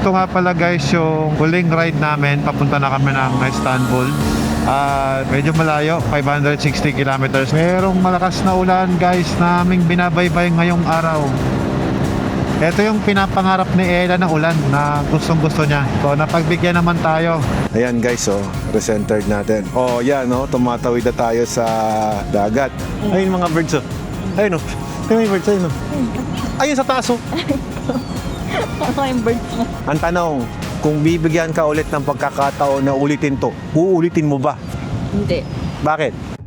Ito nga pala guys yung huling ride namin. Papunta na kami ng Istanbul. Medyo malayo, 560 kilometers. Merong malakas na ulan guys naming binabaybay ngayong araw. Ito yung pinapangarap ni Ella na ulan na gustong gusto niya. So napagbigyan naman tayo. Ayan guys, recentered natin. Yan, tumatawid na tayo sa dagat. Ayun mga birds, ayun, may birds, ayun, ayun sa taas, Ako yung birds mo. Ang tanong, kung bibigyan ka ulit ng pagkakataon na ulitin to, uulitin mo ba? Hindi. Bakit?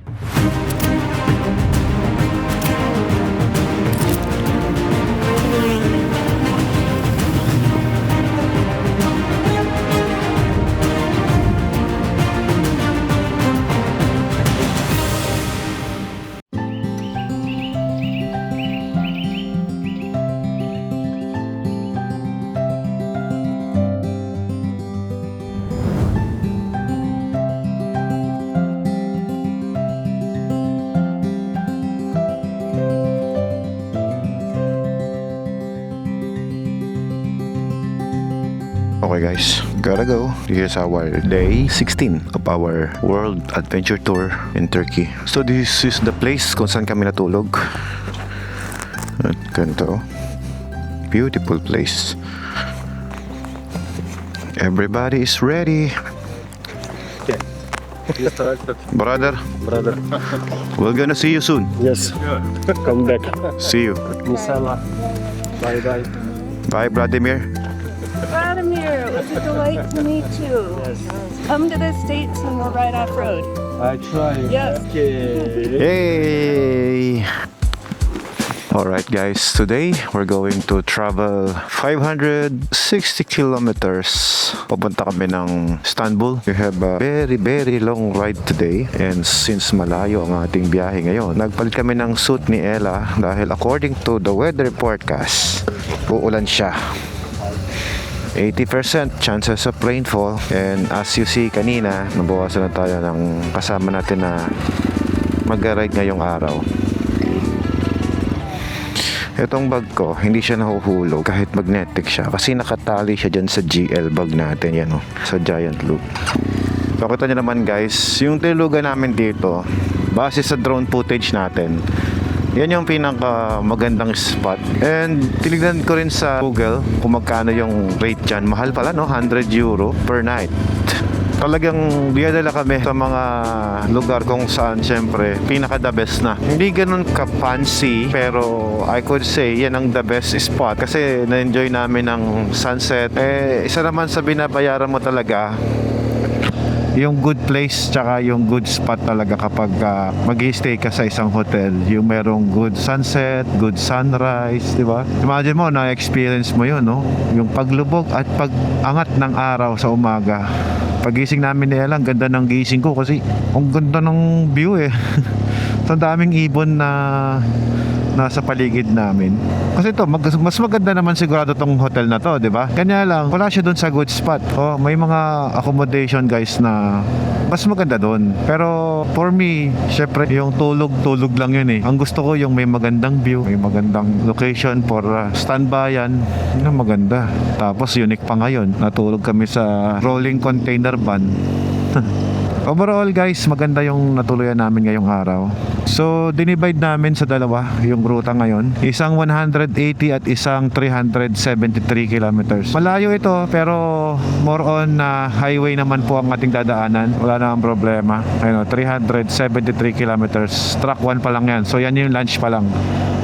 Okay guys, gotta go. Here's our day 16 of our World Adventure Tour in Turkey. So this is the place kung saan kami natulog. At ganito. Beautiful place. Everybody is ready. Brother, we're gonna see you soon. Yes, come back. See you. Inshallah. Bye bye. Bye, Vladimir. Vladimir, it was a delight to meet you. Come to the States and we'll ride off-road. I try. Yes. Okay. Hey! Alright guys, today we're going to travel 560 kilometers. Papunta kami ng Istanbul. We have a very long ride today. And since malayo ang ating biyahe ngayon, nagpalit kami ng suit ni Ella dahil according to the weather forecast, uulan siya. 80% chances of rainfall. And as you see kanina, nabawasan na tayo ng kasama natin na mag-ride ngayong araw. Itong bag ko, hindi siya nahuhulog kahit magnetic siya kasi nakatali siya dyan sa GL bag natin, yan sa Giant Loop. So kita nyo naman guys, yung tilugan namin dito, base sa drone footage natin, yan yung pinaka magandang spot. And tinignan ko rin sa Google kung magkano yung rate dyan. Mahal pala, 100 euro per night. Talagang dinadala kami sa mga lugar kung saan syempre pinaka the best na. Hindi ganun ka-fancy, pero I could say yan ang the best spot kasi na-enjoy namin ng sunset. Isa naman sa binabayaran mo talaga yung good place tsaka yung good spot talaga kapag mag-stay ka sa isang hotel, yung merong good sunset, good sunrise, di ba? Imagine mo, na-experience mo yun, yung paglubog at pag-angat ng araw sa umaga. Pagising namin ni Ella, ang ganda ng gising ko kasi ang ganda ng view so daming ibon na nasa paligid namin. Kasi ito, mas maganda naman sigurado tong hotel na to, di ba? Kanya lang, wala siya doon sa good spot. May mga accommodation guys na mas maganda doon. Pero for me, syempre yung tulog lang yun Ang gusto ko yung may magandang view, may magandang location for standbyan. Yun ang maganda. Tapos unique pa ngayon, natulog kami sa rolling container van. Overall guys, maganda yung natuluyan namin ngayong araw. So, dinivide namin sa dalawa yung ruta ngayon. Isang 180 at isang 373 kilometers. Malayo ito, pero more on highway naman po ang ating dadaanan. Wala na ang problema. 373 kilometers. Track 1 pa lang yan. So, yan yung lunch pa lang.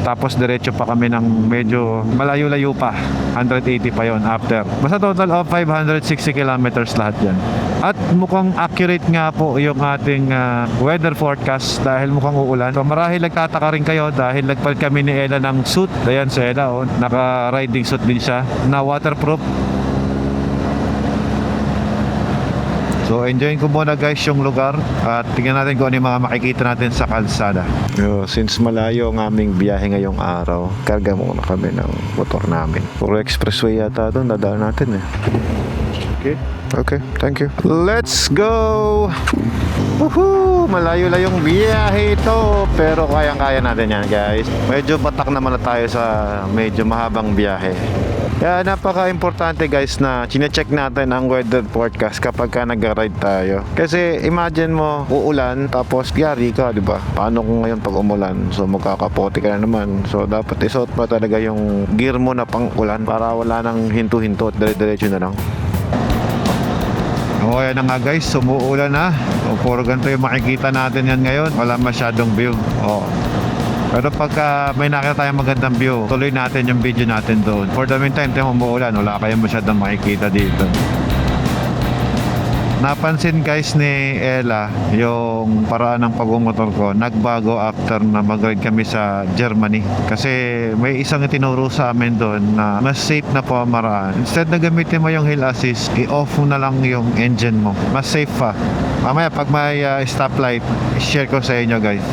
Tapos diretso pa kami ng medyo malayo-layo pa. 180 pa yon after. Basta total of 560 kilometers lahat yan. At mukhang accurate nga po yung ating weather forecast dahil mukhang uulan. So marahil nagtataka rin kayo dahil nagpalit kami ni Ella ng suit. Ayan si Ella, naka-riding suit din siya na waterproof. So enjoyin ko muna guys yung lugar at tingnan natin kung ano yung mga makikita natin sa kalsada. Since malayo ang aming biyahe ngayong araw, karga muna kami ng motor namin. Puro expressway yata doon, dadaan natin Okay, thank you. Let's go! Woohoo! Malayo-layong biyahe ito, pero kayang-kaya natin yan guys. Medyo batak naman na tayo sa medyo mahabang biyahe. Kaya napaka-importante guys na chinecheck natin ang weather forecast kapag ka nag-ride tayo. Kasi imagine mo, uulan, tapos yari ka, di ba? Paano kung ngayon pag umulan? So magkakapote ka na naman. So dapat isuot mo talaga yung gear mo na pang-ulan para wala nang hinto-hinto at dire-diretso na lang. O ayan na nga guys, sumuulan na. O, puro ganito yung makikita natin yan ngayon. Wala masyadong view. O. Pero pagka may nakita tayong magandang view, tuloy natin yung video natin doon. For the meantime, tayo umuulan. Wala kayong masyadong makikita dito. Napansin guys ni Ella yung paraan ng pagmumotor ko. Nagbago after na mag-ride kami sa Germany. Kasi may isang itinuro sa amin doon na mas safe na po ang maraan. Instead na gamitin mo yung hill assist, i-off mo na lang yung engine mo. Mas safe pa. Mamaya pag may stoplight, share ko sa inyo guys.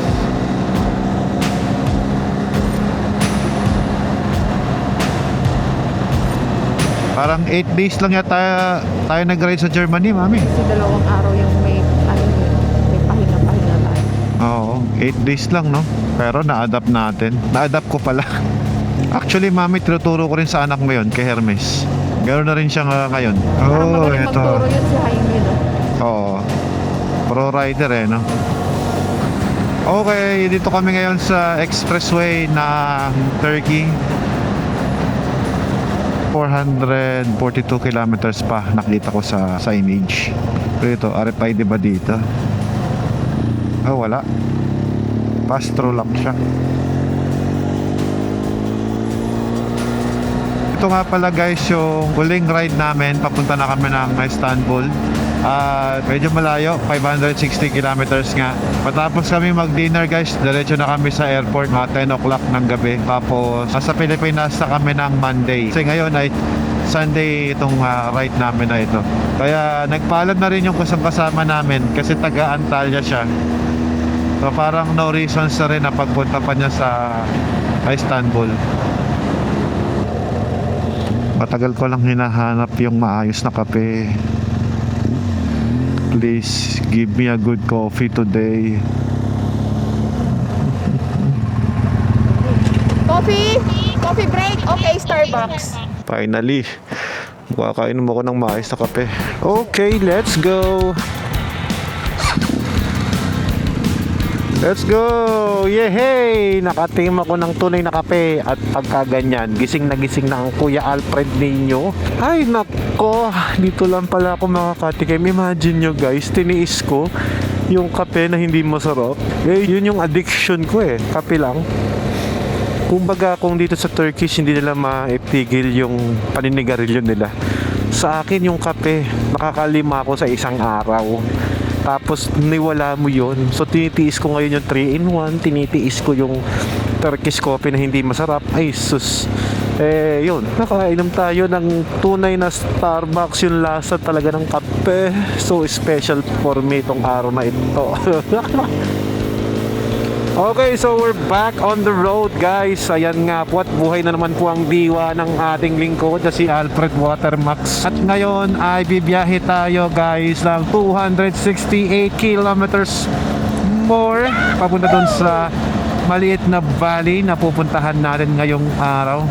Parang 8 days lang yata tayo nag-ride sa Germany, mami. Kasi 2 araw yung may pahinga-pahinga tayo. Oo, 8 days lang, no? Pero na-adapt natin. Na-adapt ko pala. Actually, mami, tinuturo ko rin sa anak mo yun, kay Hermes. Ganoon na rin siya ngayon. Parang Oh, magaling ito. magturo yun si Jaime, no? Oo. Pro rider no? Okay, dito kami ngayon sa expressway ng Turkey. 442 kilometers pa nakita ko sa image. Pero ito, RFID ba dito? Oh, wala. Pass through lang siya. Ito nga pala guys yung huling ride namin. Papunta na kami ng Istanbul. Medyo malayo, 560 kilometers nga. Matapos kami mag-dinner guys, diretso na kami sa airport mga 10 o'clock ng gabi. Tapos nasa Pilipinas na kami ng Monday. Kasi ngayon ay Sunday itong ride namin na ito. Kaya nagpaalam na rin yung kasama namin kasi taga Antalya siya. So parang no reasons na rin na pagpunta pa niya sa Istanbul. Matagal ko lang hinahanap yung maayos na kape. Please give me a good coffee today. Coffee? Coffee break? Okay, Starbucks. Finally, makakainom ako ng maayos na kape. Okay, let's go! Let's go! Yehey! Nakatim ako ng tunay na kape. At pagka ganyan, gising na ang Kuya Alfred ninyo. Ay nako, dito lang pala ako makakatikim. Imagine nyo guys, tiniis ko yung kape na hindi masarap. Yun yung addiction ko kape lang. Kumbaga kung dito sa Turkish hindi nila maipigil yung paninigarilyo nila. Sa akin yung kape, nakakalima ako sa isang araw. Tapos niwala mo yun. So tinitiis ko ngayon yung 3-in-1. Tinitiis ko yung Turkish coffee na hindi masarap. Ay sus. Yun. Nakainom tayo ng tunay na Starbucks. Yung lasa talaga ng kape. So special for me itong araw na ito. Okay, so we're back on the road guys. Ayan nga po at buhay na naman po ang diwa ng ating lingkod na si Alfred Watermax. At ngayon ay bibiyahe tayo guys ng 268 kilometers more papunta doon sa maliit na valley na pupuntahan natin ngayong araw.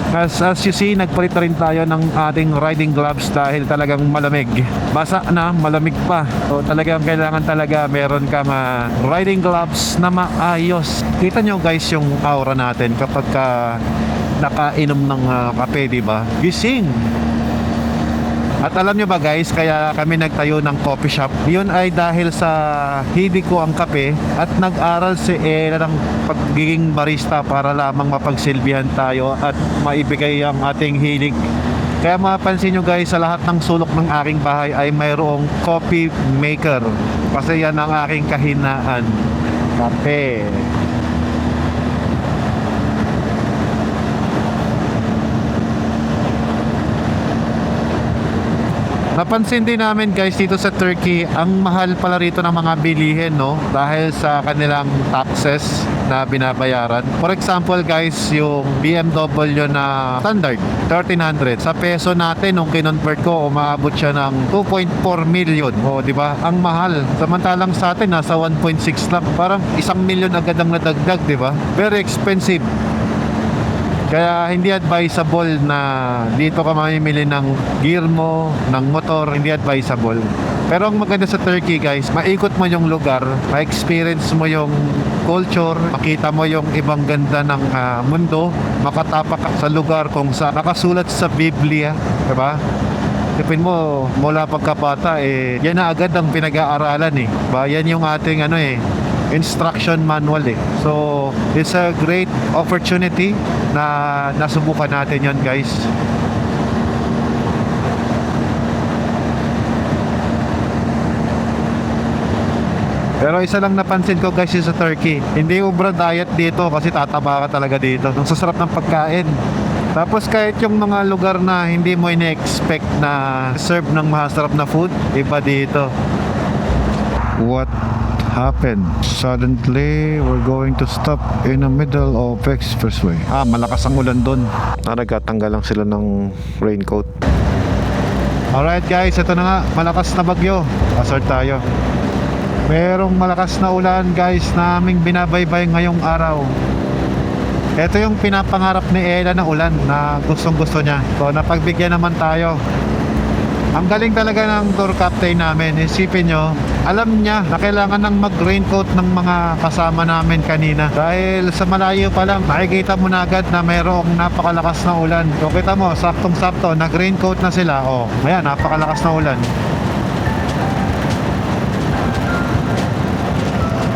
As you see, nagpalit na rin tayo ng ating riding gloves dahil talagang malamig. Basa na, malamig pa. So talagang kailangan talaga meron kang riding gloves na maayos. Kita nyo guys yung aura natin kapag nakainom ng kape, diba? Gising! At alam nyo ba guys, kaya kami nagtayo ng coffee shop. Yun ay dahil sa hilig ko ang kape at nag-aral si Ella ng pagiging barista para lamang mapagsilbihan tayo at maibigay ang ating hilig. Kaya mapansin nyo guys, sa lahat ng sulok ng aking bahay ay mayroong coffee maker. Kasi yan ang aking kahinaan. Kape. Napansin din namin guys dito sa Turkey, ang mahal pala rito ng mga bilihin, no? Dahil sa kanilang taxes na binabayaran. For example guys, yung BMW na standard, 1,300. Sa peso natin, nung kinonvert ko, umaabot siya ng 2.4 million. O, di ba? Ang mahal. Samantalang sa atin, nasa 1.6 lang. Parang 1 million agad ang nadagdag, di ba? Very expensive. Kaya hindi advisable na dito ka mamimili ng gear mo, ng motor, hindi advisable. Pero ang maganda sa Turkey guys, maikot mo yung lugar, ma-experience mo yung culture, makita mo yung ibang ganda ng mundo, makatapak ka sa lugar kung sa nakasulat sa Biblia, diba? Tipin mo, mula pagkabata, yan na agad ang pinag-aaralan eh. Ba, yan yung ating instruction manual eh. So, it's a great opportunity na nasubukan natin yon guys. Pero isa lang napansin ko guys sa Turkey, hindi ubra diet dito kasi tataba ka talaga dito. Ang sasarap ng pagkain. Tapos kahit yung mga lugar na hindi mo ine-expect na serve ng masarap na food, iba dito. What happened? Suddenly, we're going to stop in the middle of expressway. Malakas ang ulan doon. Nagtatanggal lang sila ng raincoat. Alright guys, ito na nga. Malakas na bagyo. Asar tayo. Merong malakas na ulan guys na aming binabaybay ngayong araw. Ito yung pinapangarap ni Ella na ulan na gustong gusto niya. So napagbigyan naman tayo. Ang galing talaga ng tour captain namin. Isipin nyo, alam niya na kailangan ng mag-raincoat ng mga kasama namin kanina. Dahil sa malayo pa lang, makikita mo na agad na mayroong napakalakas na ulan. So kita mo, saktong-sakto, nag-raincoat na sila. Ayan, napakalakas na ulan.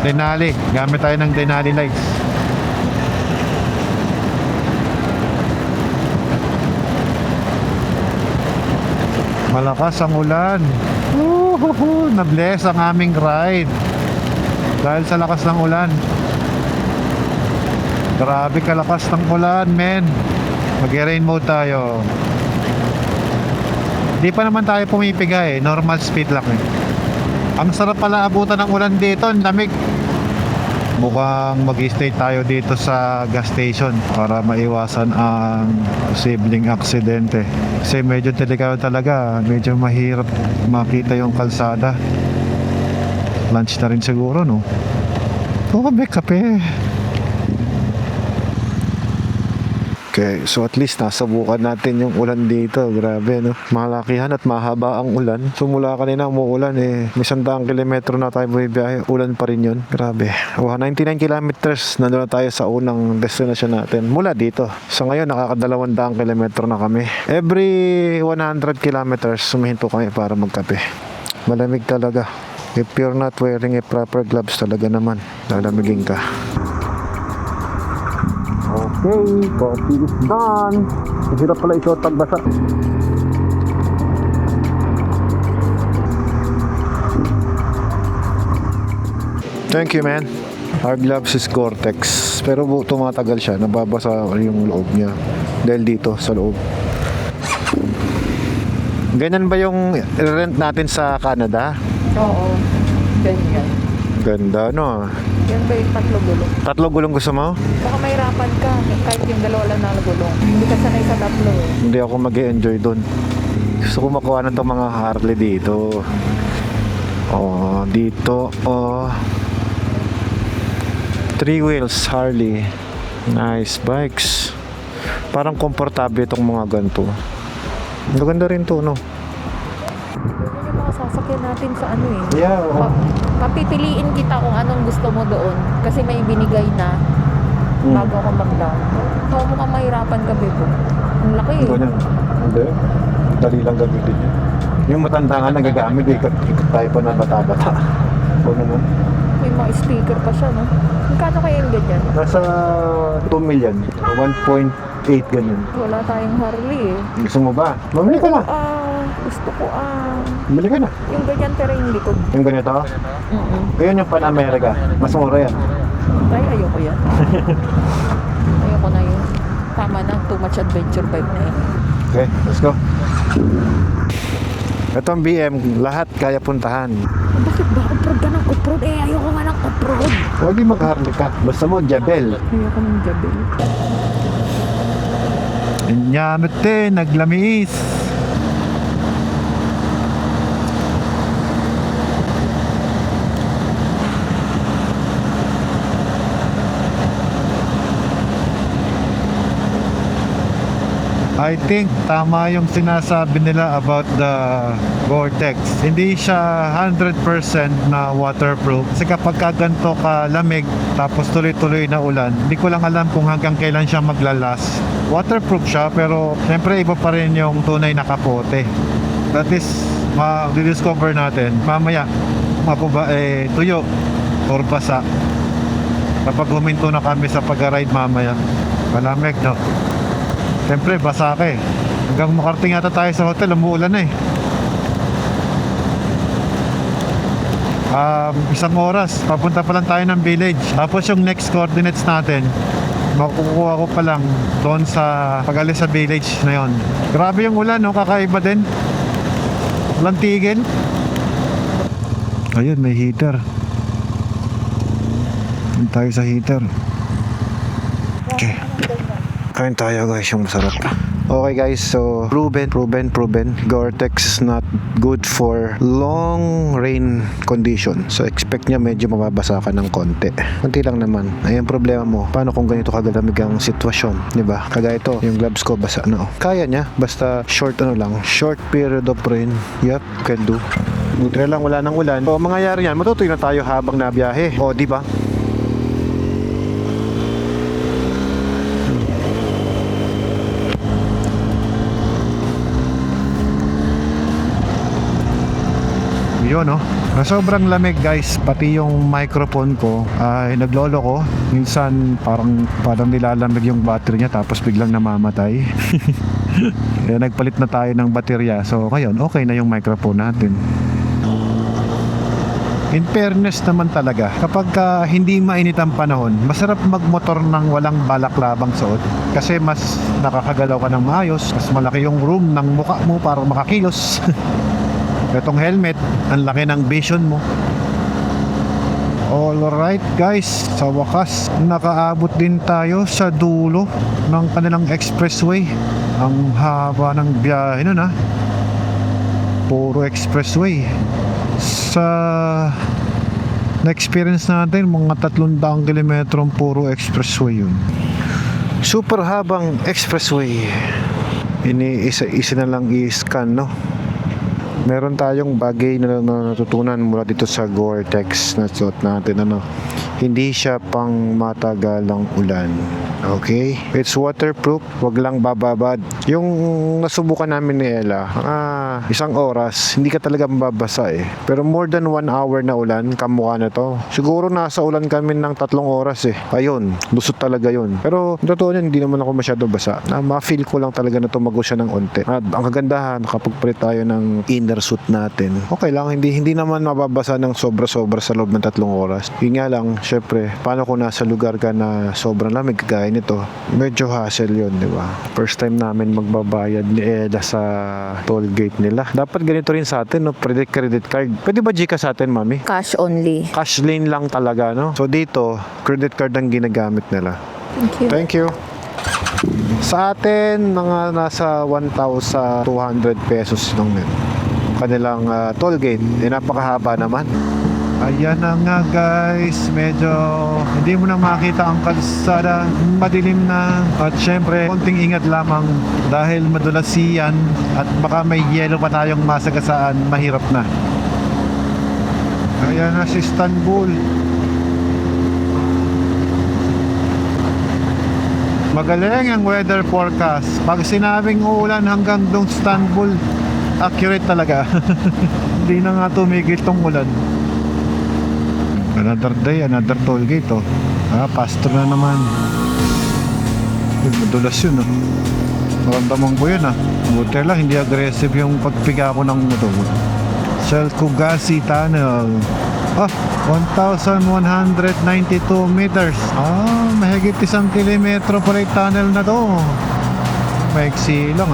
Denali, gamit tayo ng Denali lights. Malakas ang ulan. Na-bless ang aming ride dahil sa lakas ng ulan. Grabe kalakas ng ulan, men. Mag-rain mode tayo. Di pa naman tayo pumipiga eh. Normal speed lang eh. Ang sarap pala abutan ng ulan dito. Ang lamig. Mukhang mag-stay tayo dito sa gas station para maiwasan ang posibleng aksidente. Kasi medyo delikado talaga. Medyo mahirap makita yung kalsada. Lunch na rin siguro, no? Kape. Okay, so at least nasabukan natin yung ulan dito. Grabe, no? Malakihan at mahaba ang ulan. So mula kanina umuulan eh. May 100 kilometro na tayo bumibiyahe. Ulan pa rin yun. Grabe. 99 kilometers. Nandun na tayo sa unang destination natin. Mula dito. So ngayon nakaka-200 kilometro na kami. Every 100 kilometers sumihinto kami para magkape. Malamig talaga. If you're not wearing a proper gloves talaga naman, lalamigin ka. Okay, coffee is done. Hirap pala isuot pagbasa. Thank you, man. Our gloves is Gore-Tex. Pero tumatagal siya. Nababasa yung loob niya. Dahil dito sa loob. Ganyan ba yung rent natin sa Canada? Oo. Ganyan. Ganda, no? Yan ba yung 3 gulong? 3 gulong gusto mo? Baka mahirapan ka. Kahit yung 2 lang na gulong. Hindi ka sanay sa 3 eh. Hindi ako mag-e-enjoy doon. Gusto ko makuha ng itong mga Harley dito. Dito. 3 wheels Harley. Nice bikes. Parang komportable itong mga ganito. Maganda rin to, no? Yan yung mga sasakyan natin sa ano eh. Yeah. Papipiliin kita kung anong gusto mo doon. Kasi may binigay na bago ako mag-down. So mukhang mahirapan ka, Bebo. Ang laki eh. Ganyan. Hindi. Dali lang gamitin yun. Yung matanda nga nagagamit, ikot tayo pa na bata-bata. Naman. May mga speaker pa siya, no? Magkano kaya yung ganyan? Nasa 2 million. 1.8 ganyan. Wala tayong Harley eh. Gusto mo ba? Mamili ka na. Gusto ko Bili ka na. yung ganyan pero yung likod. Yung ganito? Ayun yung Pan-America. Mas mura yan. Ay, ayoko yan. Ayoko na yun. Tama na, too much adventure vibe na yun. Okay, let's go. Ito ang BM, lahat kaya puntahan. Bakit ba off-road ka ng off-road? Ayoko nga ng off-road. Huwag yung mag-Harley ka. Basta mo, Jabel. Ayoko ng Jabel. Inyamete, naglamiis. I think tama yung sinasabi nila about the Gore-Tex. Hindi siya 100% na waterproof. Kasi kapag ganito kalamig, tapos tuloy-tuloy na ulan, hindi ko lang alam kung hanggang kailan siya maglalas. Waterproof siya, pero syempre iba pa rin yung tunay na kapote. That is, ma-discover natin mamaya, mapuba tuyo or basa kapag huminto na kami sa pag-ride mamaya. Malamig, no? Siyempre basa ka eh. Hanggang makarating yata tayo sa hotel, umuulan na eh. Isang oras papunta pa lang tayo ng village, tapos yung next coordinates natin makukuha ko pa lang doon sa pag-alis sa village na yon. Grabe yung ulan, no? Kakaiba din, walang tigil. Ayun, may heater. Doon tayo sa heater. Okay, kain tayo guys, yung masarap. Okay guys, so proven Gore-Tex not good for long rain condition. So expect niya medyo mababasa ka ng konti lang naman. Ay, ang problema mo, paano kung ganito kagalamig ang sitwasyon, di ba? Kagaya ito, yung gloves ko basa na. Kaya niya, basta short period of rain. Yep, can do. Buti na lang wala nang ulan. O mangyayari yan, matutuyo na tayo habang nabiyahe. O, di ba? Yun, no? Sobrang lamig guys, pati yung microphone ko ay naglolo ko. Minsan parang nilalamig yung battery niya, tapos biglang namamatay. Kaya nagpalit na tayo ng baterya. So ngayon okay na yung microphone natin. In fairness naman talaga, kapag hindi mainit ang panahon, masarap magmotor ng walang balaklabang suot. Kasi mas nakakagalaw ka ng maayos, mas malaki yung room ng mukha mo para makakilos. Itong helmet, ang laki ng vision mo. Alright guys, sa wakas nakaabot din tayo sa dulo ng kanilang expressway. Ang haba ng biyahe nun, ha. Puro expressway. Sa na-experience natin, mga 300 kilometrong puro expressway yun. Super habang expressway. Isa na lang i-scan, no? Meron tayong bagay na natutunan mula dito sa Gore-Tex na suot natin, ano. Hindi siya pang matagalang ulan. Okay? It's waterproof, wag lang bababad. Yung nasubukan namin ni Ella, isang oras, hindi ka talaga mababasa eh. Pero more than 1 hour na ulan, kamukha na to. Siguro nasa ulan kami ng 3 oras eh. Ayun, lusot talaga yun. Pero totoo niyan, hindi naman ako masyado basa. Ma-feel ko lang talaga na tumago siya ng onte. At ang kagandahan, kapag palit tayo ng inner suit natin, okay lang, hindi naman mababasa ng sobra-sobra sa loob ng 3 oras. Yun nga lang, syempre, paano kung nasa lugar ka na sobrang lamig, kagaya nito, medyo hassle yun, di ba? First time namin magbabayad ni Eda sa toll gate nila. Dapat ganito rin sa atin, no? Credit card. Pwede ba Gcash sa atin, mami? Cash only. Cash lane lang talaga, no? So dito, credit card ang ginagamit nila. Thank you. Thank you. Sa atin, mga nasa 1,200 pesos lang yun. Kanilang toll gate, napakahaba naman. Ayan na nga guys, medyo hindi mo na makita ang kalsada, madilim na, at syempre konting ingat lamang dahil madulas yan at baka may yelo pa tayong masagasaan, mahirap na. Ayan na si Istanbul. Magaling ang weather forecast. Pag sinabing uulan hanggang doon Istanbul, accurate talaga. Hindi na nga tumigil tong ulan. Another day, another toll gate, oh. Pastor na naman. Madulas yun, oh. Maramdaman ko yun, Buti lang, hindi aggressive yung pagpiga ko ng motor. Selkugasi Tunnel. 1,192 meters. Mahigit 1 kilometro pala yung tunnel na to. Maiksi lang,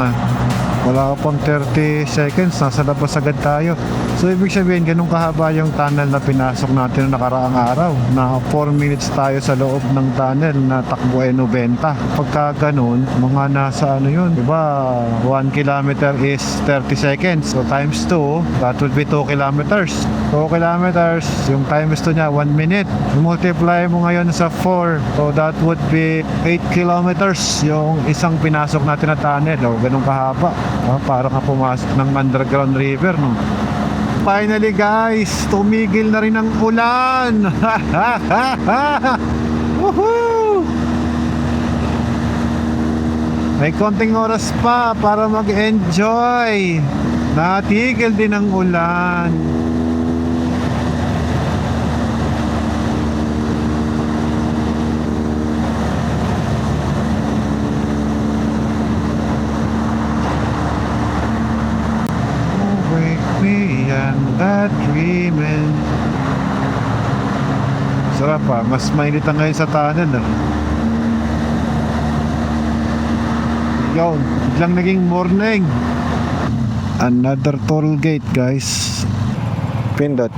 Wala ka pang 30 seconds, nasa labas agad tayo. So ibig sabihin, ganun kahaba yung tunnel na pinasok natin noong nakaraang araw. Na 4 minutes tayo sa loob ng tunnel na takbo ay 90. Pagka ganun, mga nasa ano yun, diba? 1 kilometer is 30 seconds. So times 2, that would be 2 kilometers. 2 kilometers, yung times 2 niya, 1 minute. Multiply mo ngayon sa 4. So that would be 8 kilometers yung isang pinasok natin na tunnel. O, ganun kahaba. Parang ka pumasok ng underground river, no? Finally guys, tumigil na rin ang ulan. Woohoo! May konting oras pa para mag-enjoy. Natigil din ang ulan. That dreaming. Sarap pa, mas mainit na ngayon sa tunnel. Yun, biglang naging morning. Another toll gate guys. Pindot.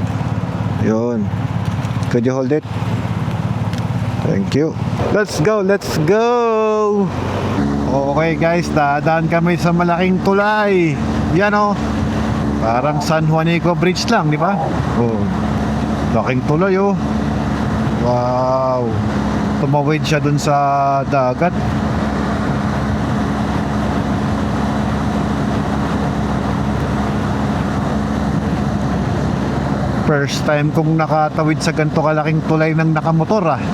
Yun. Could you hold it? Thank you. Let's go, let's go! Okay guys, dadaan kami sa malaking tulay. Yan o. Parang San Juanico Bridge lang, di ba? Oh. Laking tulay oh. Wow. Tumawid siya dun sa dagat. First time kong nakatawid sa ganito kalaking tulay ng nakamotor ah.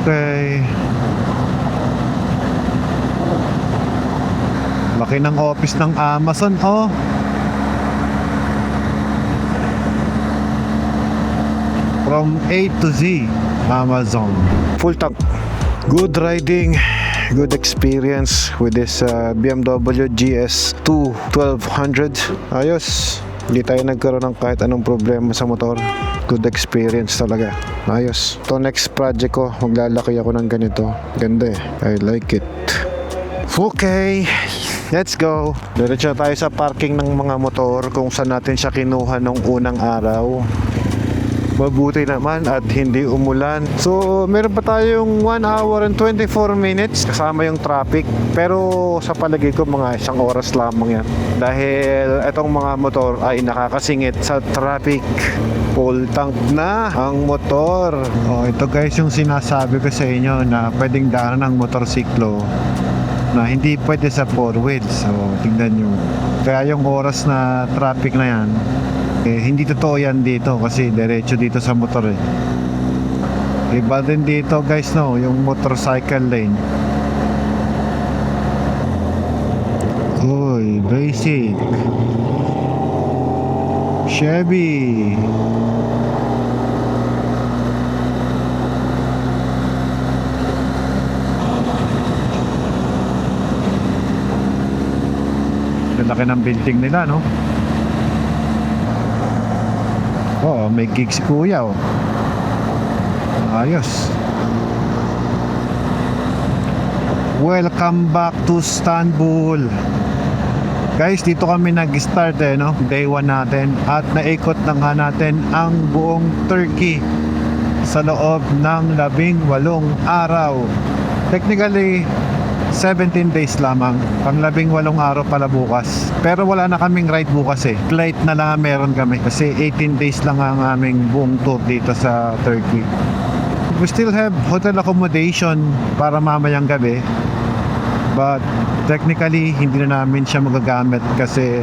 Okay. Laki ng office ng Amazon, oh. From A to Z, Amazon. Full tank. Good riding, good experience with this BMW GS2 1200. Ayos. Hindi tayo nagkaroon ng kahit anong problema sa motor. Good experience talaga. Ayos. To next project ko, maglalaki ako ng ganito. Ganda eh. I like it. Okay. Let's go. Diretso tayo sa parking ng mga motor kung saan natin siya kinuha nung unang araw. Mabuti naman at hindi umulan. So, meron pa tayong 1 hour and 24 minutes kasama yung traffic. Pero sa palagay ko mga 1 oras lamang yan. Dahil itong mga motor ay nakakasingit sa traffic. Full tank na ang motor. Oh, ito guys yung sinasabi ko sa inyo na pwedeng daanan ng motorsiklo na hindi pwede sa 4 wheels. So, tingnan nyo. Kaya yung oras na traffic na yan, hindi totoo yan dito kasi diretso dito sa motor eh. Iba din dito guys no, yung motorcycle lane. Uy, basic. Chevy. Laki ng building nila no. Oh, may gig si kuya oh. Ayos. Welcome back to Istanbul. Guys, dito kami nag-start eh, no? Day 1 natin. At naikot na nga natin ang buong Turkey sa loob ng 18 araw. Technically 17 days lamang. Pang 18 araw pala bukas. Pero wala na kaming ride bukas eh. Flight na lang meron kami. Kasi 18 days lang ang aming buong tour dito sa Turkey. We still have hotel accommodation para mamayang gabi. But technically, hindi na namin siya magagamit kasi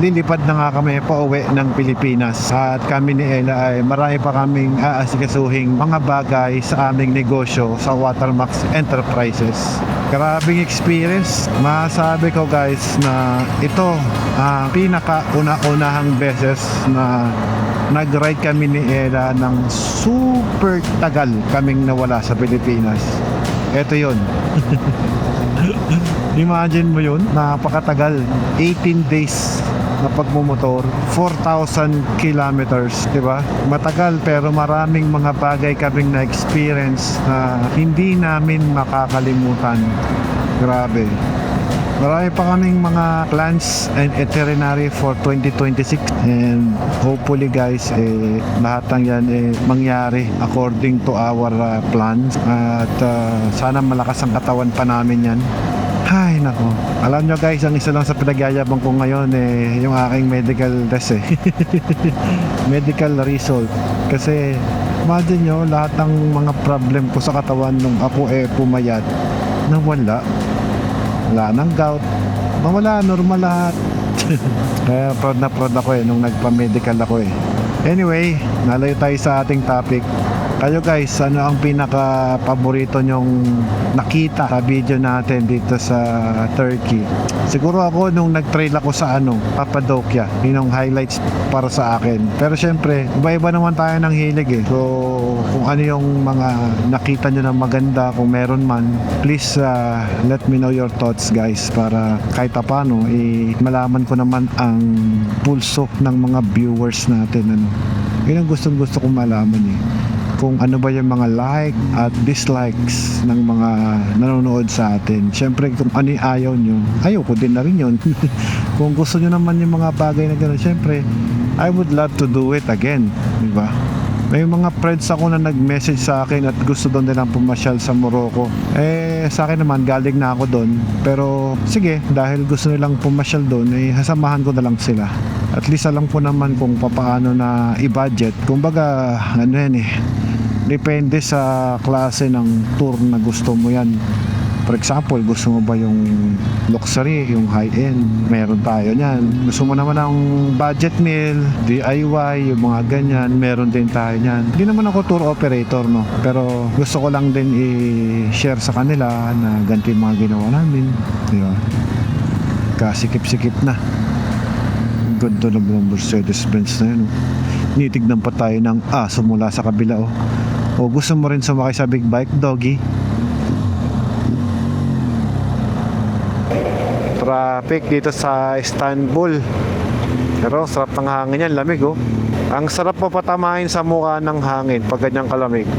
lilipad na nga kami pa uwi ng Pilipinas. At kami ni Ella ay marami pa kaming aasikasuhing mga bagay sa aming negosyo sa Watermax Enterprises. Grabing experience. Masabi ko guys na ito ang pinaka-una-unahang beses na nag-ride kami ni Ella ng super tagal kaming nawala sa Pilipinas. Ito yon. Imagine mo yun, napakatagal. 18 days na pagmumotor, 4,000 kilometers, di ba? Matagal pero maraming mga bagay kaming na-experience na hindi namin makakalimutan. Grabe. Marami pa kaming mga plans and itinerary for 2026 and hopefully guys lahat ng yan mangyari according to our plans at sana malakas ang katawan pa namin yan. Ay nako, alam nyo guys, ang isa lang sa pinagyayabang ko ngayon yung aking medical test medical result. Kasi imagine nyo, lahat ng mga problem ko sa katawan nung ako pumayat, nawala. Wala ng gout, mawala, normal lahat. Kaya proud na proud ako nung nagpa-medical ako Anyway, nalayo tayo sa ating topic. Kayo guys, ano ang pinaka-paborito nyong nakita sa video natin dito sa Turkey? Siguro ako nung nag-trail ako sa Papadokya, yun ang highlights para sa akin. Pero syempre, iba-iba naman tayo ng hilig So, kung ano yung mga nakita nyo na maganda, kung meron man, please let me know your thoughts guys, para kahit paano, malaman ko naman ang pulso ng mga viewers natin. Yun ang gustong-gusto kong malaman kung ano ba yung mga like at dislikes ng mga nanonood sa atin. Siyempre kung ano yung ayaw nyo, ayaw ko din na rin yun. Kung gusto nyo naman yung mga bagay na gano'n, siyempre I would love to do it again, diba? May mga friends ako na nag-message sa akin at gusto doon nilang pumasyal sa Morocco. Sa akin naman, galing na ako doon. Pero sige, dahil gusto nilang pumasyal doon, hasamahan ko na lang sila. At least alam ko naman kung paano na i-budget. Kumbaga, depende sa klase ng tour na gusto mo yan. For example, gusto mo ba yung luxury, yung high-end? Meron tayo niyan. Gusto mo naman ng budget meal, DIY, yung mga ganyan, meron din tayo niyan. Hindi naman ako tour operator, no? Pero gusto ko lang din i-share sa kanila na ganito yung mga ginawa namin. Diba? Kasikip-sikip na. Ganda lang ng Mercedes-Benz na yun. Nitignan pa tayo ng mula sa kabila. O gusto mo rin sumakay sa big bike, doggy? Traffic dito sa Istanbul. Pero sarap ng hangin yan, lamig Ang sarap mo patamahin sa mukha ng hangin pag ganyang kalamig.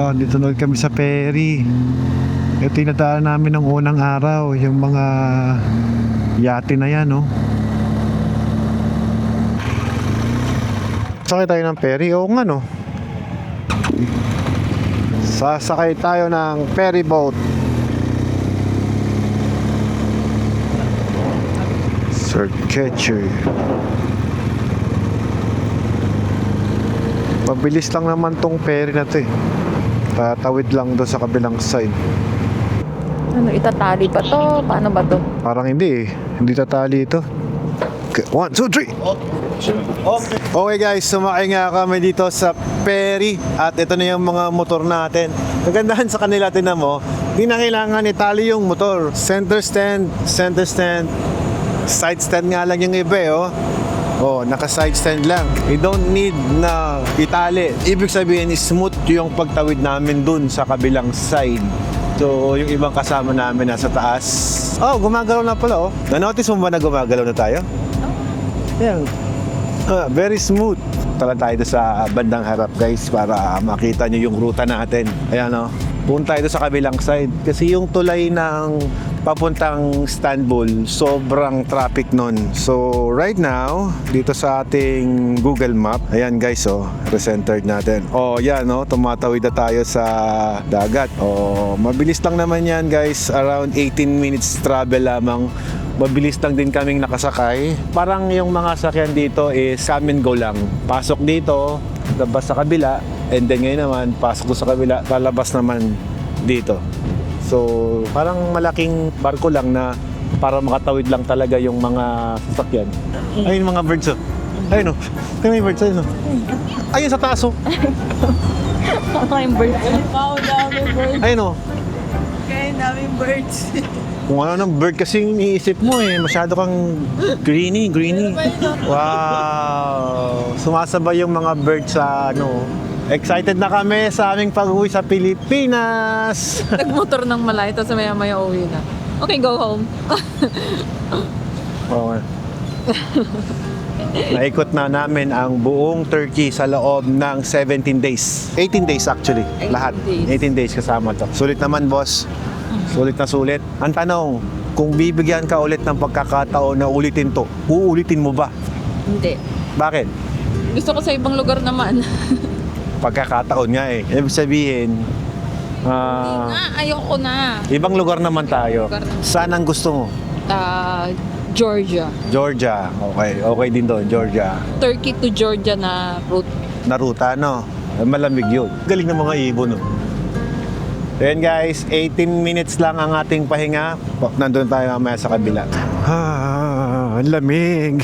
Dito na kami sa ferry. Ito yung nadaan namin ng unang araw, yung mga yate na yan, Sakay tayo ng ferry, nga Sasakay tayo ng ferry boat. Circuitry. Mabilis lang naman tong ferry na to Tatawid lang doon sa kabilang side. Itatali pa to? Paano ba to? Parang hindi Hindi tatali ito. Okay, 1, 2, 3. Okay guys, sumakay nga kami dito sa ferry. At ito na yung mga motor natin. Kagandahan sa kanila, tinan mo, hindi na kailangan itali yung motor. Center stand, side stand nga lang yung iba naka side stand lang. You don't need na itali. Ibig sabihin is smooth yung pagtawid namin dun sa kabilang side. So yung ibang kasama namin nasa taas. Gumagalaw na pala Na-notice mo ba na gumagalaw na tayo? Yan. Very smooth. Tala tayo sa bandang harap guys para makita nyo yung ruta natin. Ayan punta tayo sa kabilang side. Kasi yung tulay ng papuntang Istanbul, sobrang traffic nun. So right now, dito sa ating Google Map, ayan guys recentered natin. Yan tumatawid na tayo sa dagat. Mabilis lang naman yan guys, around 18 minutes travel lamang. Mabilis lang din kaming nakasakay. Parang yung mga sakyan dito is come and go lang. Pasok dito, labas sa kabila, and then ngayon naman, pasok sa kabila, lalabas naman dito. So, parang malaking barko lang na para makatawid lang talaga yung mga sasakyan. Ayun mga birds Ayun Tingnan yung birds Ayun sa taas Ano yung birds? Wow, daming birds. Ayun Kaya daming birds. Kung ano ng bird kasi iniisip mo eh. Masyado kang greeny. Wow. Sumasabay yung mga bird sa ano. Excited na kami sa aming pag-uwi sa Pilipinas. Nagmotor ng malay, tapos maya-maya uwi na. Okay, go home. Oo. Naikot na namin ang buong Turkey sa loob ng 17 days. 18 days actually. 18 Lahat. days. 18 days kasama to. Sulit naman, boss. Sulit na sulit. Ang tanong, kung bibigyan ka ulit ng pagkakataon na ulitin to, uulitin mo ba? Hindi. Bakit? Gusto ko sa ibang lugar naman. Pagkakataon nga eh. Ibig sabihin, Ayoko na. ibang lugar naman tayo. Saan ang gusto mo? Georgia. Georgia. Okay. Okay din doon, Georgia. Turkey to Georgia na route. Naruta, no? Malamig yun. Galing ng mga ibon, no? Ayan guys, 18 minutes lang ang ating pahinga. Nandun tayo mamaya sa kabila. Ang lamig.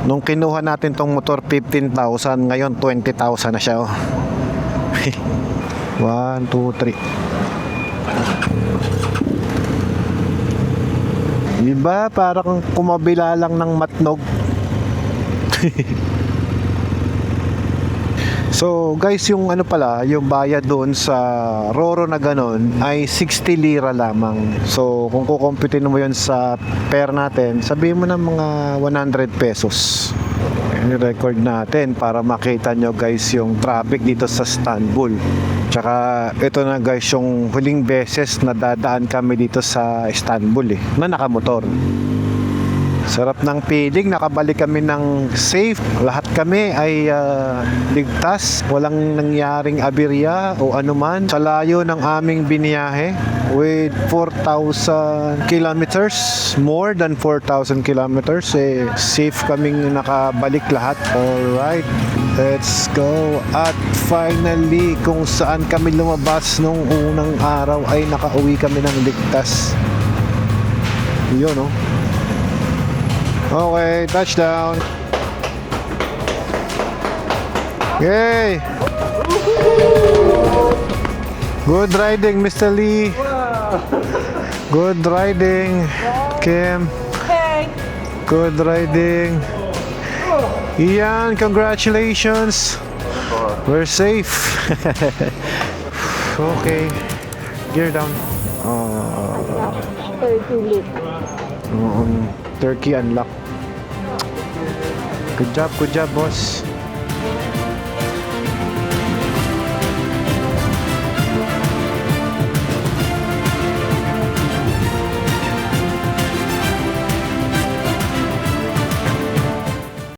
Nung kinuha natin tong motor, 15,000. Ngayon, 20,000 na siya, oh. 1, 2, 3. Diba? Parang kumabila lang ng matnog. So guys, yung ano pala, yung bayad doon sa Roro na ganon ay 60 lira lamang. So kung kukumpitin mo yun sa pera natin, sabihin mo ng mga 100 pesos. Ayan yung record natin para makita nyo guys yung traffic dito sa Istanbul. Tsaka ito na guys yung huling beses na dadaan kami dito sa Istanbul na nakamotor. Sarap ng feeling, nakabalik kami ng safe. Lahat kami ay ligtas, walang nangyaring aberya o anuman. Sa layo ng aming biniyahe with 4,000 kilometers, more than 4,000 kilometers, safe kaming nakabalik lahat. Alright, let's go. At finally, kung saan kami lumabas nung unang araw ay nakauwi kami ng ligtas. Yun, no? Okay, touchdown. Yay! Good riding, Mr. Lee. Good riding, Kim. Hey. Good riding. Ian, congratulations. We're safe. Okay. Gear down. Turkey unlock. Good job, boss.